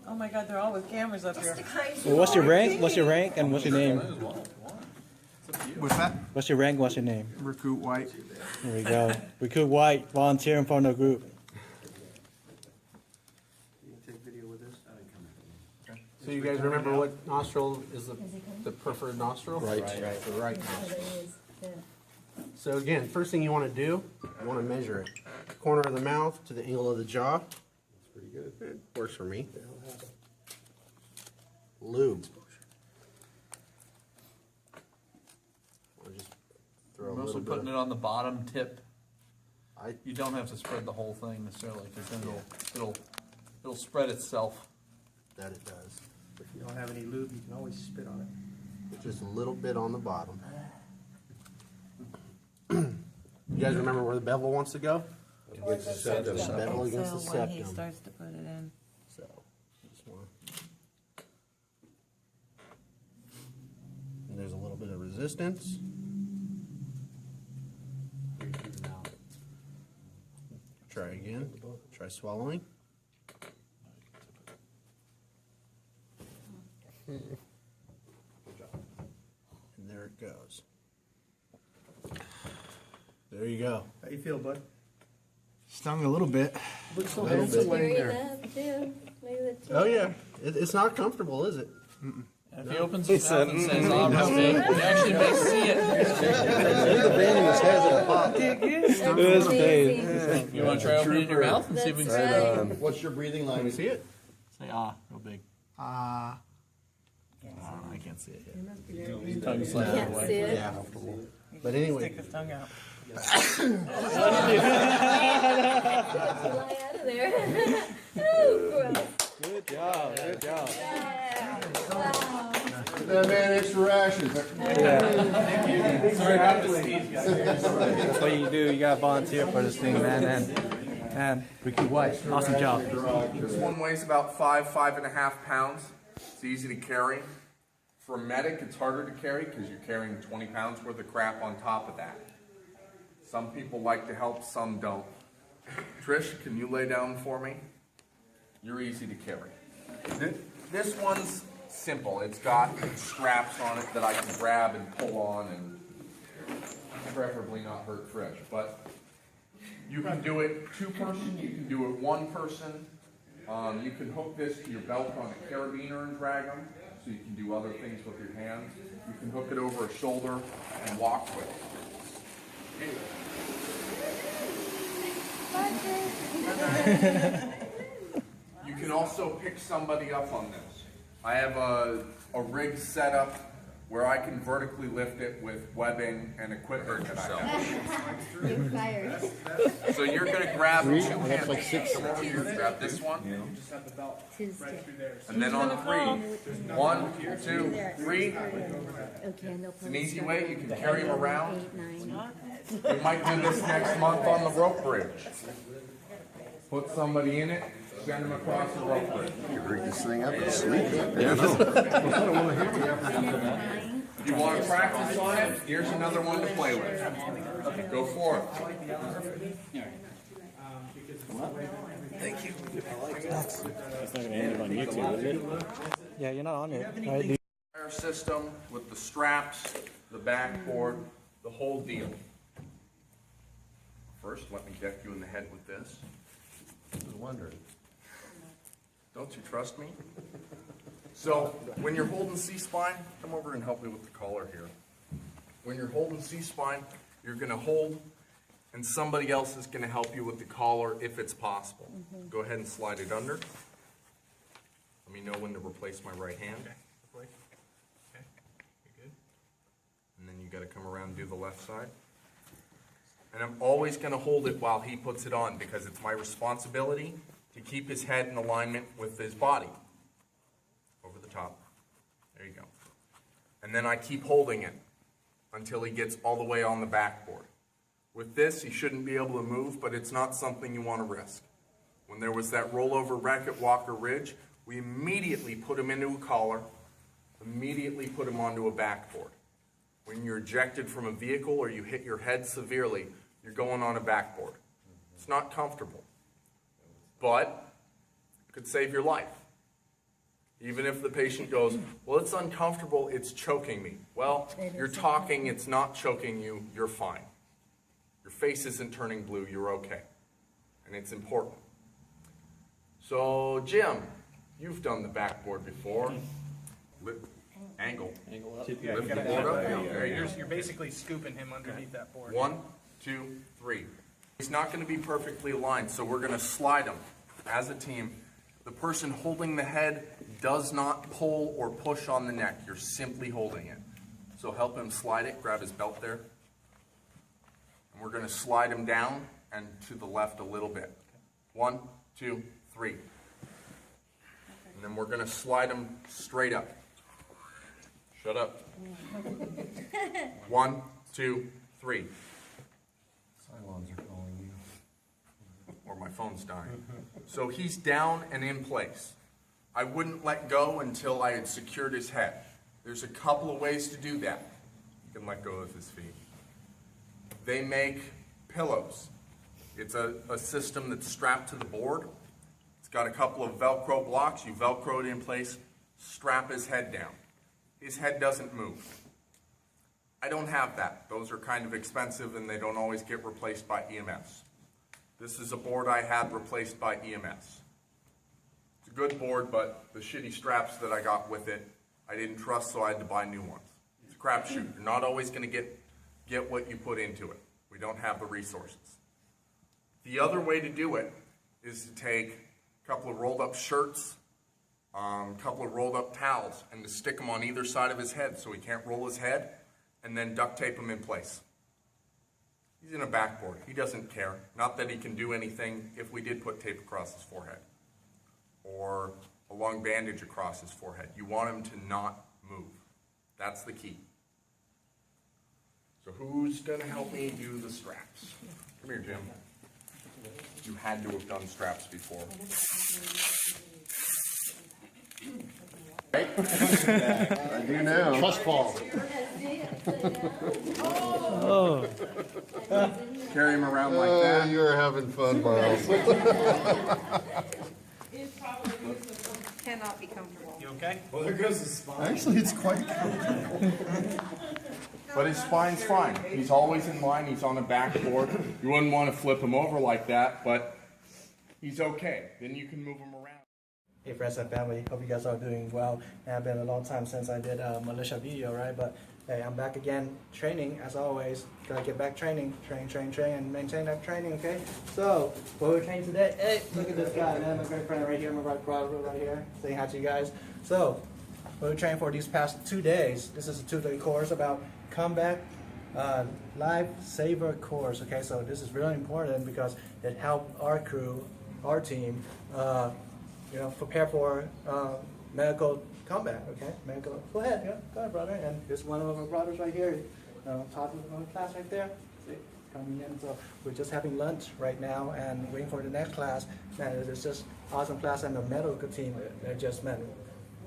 Oh my God, they're all with cameras up here. Well, what's your rank? What's your rank? And what's your name? What's that? What's your rank? What's your name? Recruit White. There we go. Recruit White, volunteer in front of the group. So you guys remember what nostril is the preferred nostril? Right. The right nostril. So again, first thing you want to do, you want to measure it. Corner of the mouth to the angle of the jaw. That's pretty good. It works for me. Lube. I'll just throw I'm also putting it on the bottom tip. You don't have to spread the whole thing necessarily, because then it'll spread itself. That it does. If you don't have any lube, you can always spit on it. Just a little bit on the bottom. You guys remember where the bevel wants to go? Against the septum. The bevel against the So when he septum. starts to put it in. So, just want and there's a little bit of resistance. Try again. Try swallowing. And there it goes. There you go. How you feel, bud? Stung a little bit. Looks so Little handsome bit. laying Carry there. that too. Maybe the two. Oh yeah, it's not comfortable, is it? If he opens his mouth and says, "Oh, mistake," you actually may see it. The vein in his head's gonna pop. That's amazing. You want to try opening your mouth and see if we can see it? What's your breathing Let me line? see it. Say real big. Ah. I can't see it yet. You Tongue slightly can't away. see it. Yeah. But anyway, Stick his tongue out. Fly out of there. Oh, gross. Good job. Good job. Wow. That man extra rations. Sorry about the sneeze, guys. That's what you do. You got to volunteer for this thing, man. And Recruit White, awesome job. This one weighs about 5.5 pounds. It's easy to carry. For a medic, it's harder to carry because you're carrying 20 pounds worth of crap on top of that. Some people like to help, some don't. Trish, can you lay down for me? You're easy to carry. This one's simple. It's got straps on it that I can grab and pull on and preferably not hurt Trish. But you can do it two-person, you can do it one-person. You can hook this to your belt on a carabiner and drag them, so you can do other things with your hands. You can hook it over a shoulder and walk with it. You can also pick somebody up on this. I have a rig set up where I can vertically lift it with webbing and equipment that I have. You're fired. So you're going to grab two hands. Like come over here, grab this one. Tuesday. And then on three. 1, 2, 3. Okay, no It's an easy way. You can carry them around. 8, 9. We might do this next month on the rope bridge. Put somebody in it, send them across the rope bridge. You bring this thing up and sleep. You want to practice on it? Here's another one to play with. Go for it. Thank you. It's not going to end up on YouTube, is it? Yeah, you're not on it. Right? Fire system with the straps, the backboard, the whole deal. First, let me deck you in the head with this. I was wondering. Don't you trust me? So, when you're holding Cspine, come over and help me with the collar here. When you're holding Cspine, you're going to hold, and somebody else is going to help you with the collar if it's possible. Go ahead and slide it under. Let me know when to replace my right hand. Okay, you're good. And then you got to come around and do the left side. And I'm always going to hold it while he puts it on because it's my responsibility to keep his head in alignment with his body. Over the top. There you go. And then I keep holding it until he gets all the way on the backboard. With this, he shouldn't be able to move, but it's not something you want to risk. When there was that rollover wreck at Walker Ridge, we immediately put him into a collar, immediately put him onto a backboard. When you're ejected from a vehicle or you hit your head severely, you're going on a backboard. It's not comfortable, but it could save your life. Even if the patient goes, well, it's uncomfortable, it's choking me. Well, you're talking, it's not choking you, you're fine. Your face isn't turning blue, you're okay. And it's important. So, Jim, you've done the backboard before. Angle. Yeah, Lift you the gotta board up. There you go. You're basically scooping him underneath that board. 1, 2, 3. He's not going to be perfectly aligned, so we're going to slide him as a team. The person holding the head does not pull or push on the neck. You're simply holding it. So help him slide it. Grab his belt there. And we're going to slide him down and to the left a little bit. 1, 2, 3. And then we're going to slide him straight up. Shut up. 1, 2, 3. Cylons are calling you. Or my phone's dying. So he's down and in place. I wouldn't let go until I had secured his head. There's a couple of ways to do that. You can let go of his feet. They make pillows. It's a system that's strapped to the board. It's got a couple of Velcro blocks. You Velcro it in place, strap his head down. His head doesn't move. I don't have that. Those are kind of expensive and they don't always get replaced by EMS. This is a board I had replaced by EMS. It's a good board, but the shitty straps that I got with it, I didn't trust, so I had to buy new ones. It's a crapshoot. You're not always going to get what you put into it. We don't have the resources. The other way to do it is to take a couple of rolled up shirts, a couple of rolled up towels, and to stick them on either side of his head so he can't roll his head, and then duct tape him in place. He's in a backboard. He doesn't care. Not that he can do anything if we did put tape across his forehead or a long bandage across his forehead. You want him to not move. That's the key. So who's going to help me do the straps? Come here, Jim. You had to have done straps before. I do now. Trust fall. Oh. Carry him around like that. You're having fun, Miles. Cannot be comfortable. You okay? Actually, it's quite comfortable. But his spine's fine. He's always in line. He's on a backboard. You wouldn't want to flip him over like that, but he's okay. Then you can move him around. Hey friends and family, hope you guys are doing well. And it's been a long time since I did a Militia video, right? But hey, I'm back again training as always. Gotta get back training, train, and maintain that training, okay? So, what we're training today, hey, look at this guy, man, my great friend right here, my right brother right here, saying hi to you guys. So, what we're training for these past 2 days, this is a 2-day course about combat Lifesaver course, okay? So this is really important because it helped our crew, our team, prepare for medical combat, okay? Medical, go ahead, brother. And there's one of our brothers right here, talking about the class right there. See, coming in. So we're just having lunch right now and waiting for the next class. Man, it's just awesome class, and the medical team, they're just, man,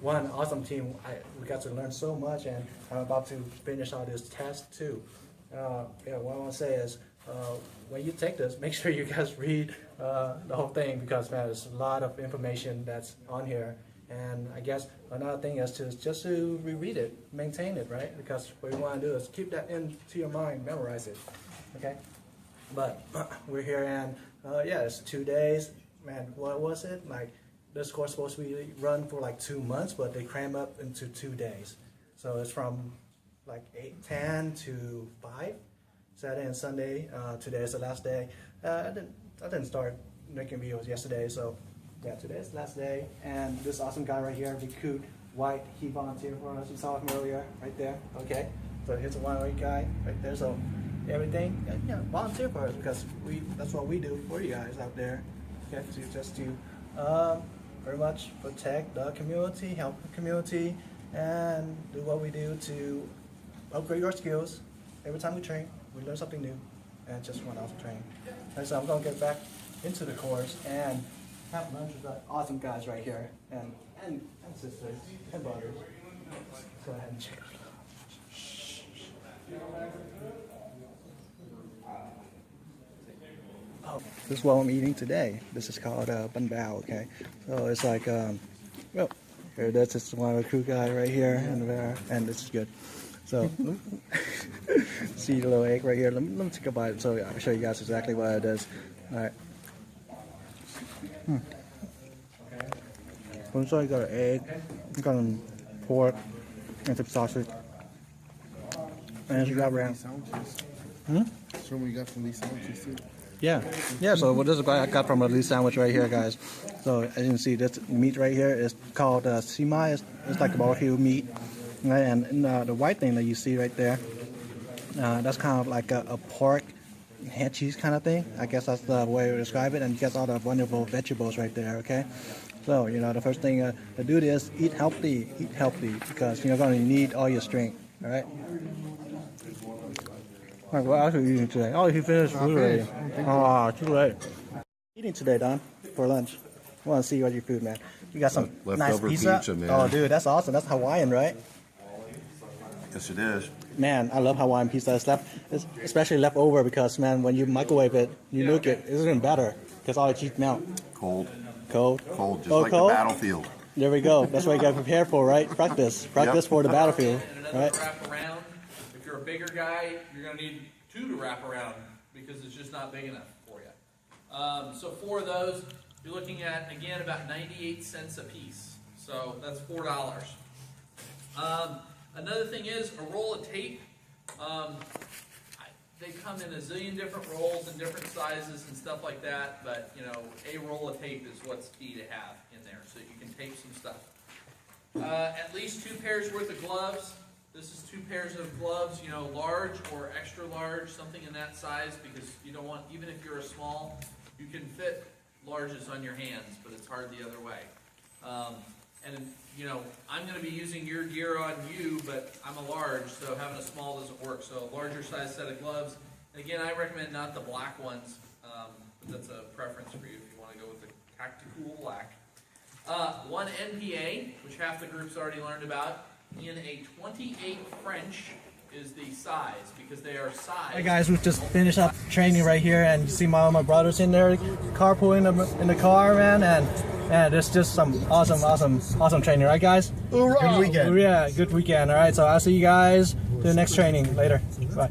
one awesome team. We got to learn so much, and I'm about to finish all this test too. What I want to say is, when you take this, make sure you guys read the whole thing, because man, there's a lot of information that's on here. And I guess another thing is just to reread it, maintain it, right? Because what you want to do is keep that into your mind, memorize it, okay? But we're here, and it's 2 days. Man, what was it? Like, this course is supposed to be run for like 2 months, but they cram up into 2 days. So it's from like 10 to 5, Saturday and Sunday. Today is the last day. I didn't start making videos yesterday, so yeah, today is the last day. And this awesome guy right here, Recruit White, he volunteered for us. You saw him earlier, right there. Okay, so here's a one-way guy right there. So everything, volunteer for us, because that's what we do for you guys out there. Okay, to very much protect the community, help the community, and do what we do to upgrade your skills. Every time we train, we learn something new, and just one awesome training. And so I'm going to get back into the course and have lunch with the awesome guys right here, and sisters, and brothers. Go ahead and check it out. This is what I'm eating today. This is called bun bao, okay? So it's like, well, here it is. This is one of the crew guy right here, and this is good. So, see the little egg right here. Let me take a bite so I'll show you guys exactly what it is. All right. So you got an egg, you got some pork, and some sausage. And you got round. So we got from these sandwiches too. Yeah, so what this is what I got from a Lee sandwich right here, guys. So as you can see, this meat right here is called Cspine. It's like a barbecue meat. Right? And the white thing that you see right there, that's kind of like a pork head cheese kind of thing. I guess that's the way to describe it. And you get all the wonderful vegetables right there, okay? So, the first thing to do is eat healthy, because you're going to need all your strength, all right? All right, what else are you eating today? Oh, you finished food already. Oh, too late. Eating today, Don, for lunch. I want to see what your food, man. You got some nice Leftover pizza, man. Oh, dude, that's awesome. That's Hawaiian, right? Yes, it is. Man, I love Hawaiian pizza. It's especially leftover because, man, when you microwave it, you nuke it, it's even better because all the cheese melt. Cold. Cold? Cold, just Oh, like cold? the battlefield. There we go. That's what you got to prepare for, right? Practice for the battlefield, And another right? wrap around. If you're a bigger guy, you're gonna need 2 to wrap around because it's just not big enough for you. So 4 of those, you're looking at, again, about 98 cents a piece. So that's $4. Another thing is a roll of tape. They come in a zillion different rolls and different sizes and stuff like that, but a roll of tape is what's key to have in there so that you can tape some stuff. At least 2 pairs worth of gloves. This is 2 pairs of gloves, large or extra large, something in that size, because you don't want, even if you're a small, you can fit larges on your hands, but it's hard the other way. I'm going to be using your gear on you, but I'm a large, so having a small doesn't work. So a larger size set of gloves. And again, I recommend not the black ones, but that's a preference for you if you want to go with the tactical black. 1 NPA, which half the group's already learned about, in a 28 French is the size, because they are sized. Hey guys, we've just finished up training right here, and you see all my brothers in there carpooling in the car, man, and it's just some awesome training, right guys? Good weekend. Yeah, good weekend. All right, so I'll see you guys to the next training later. Bye.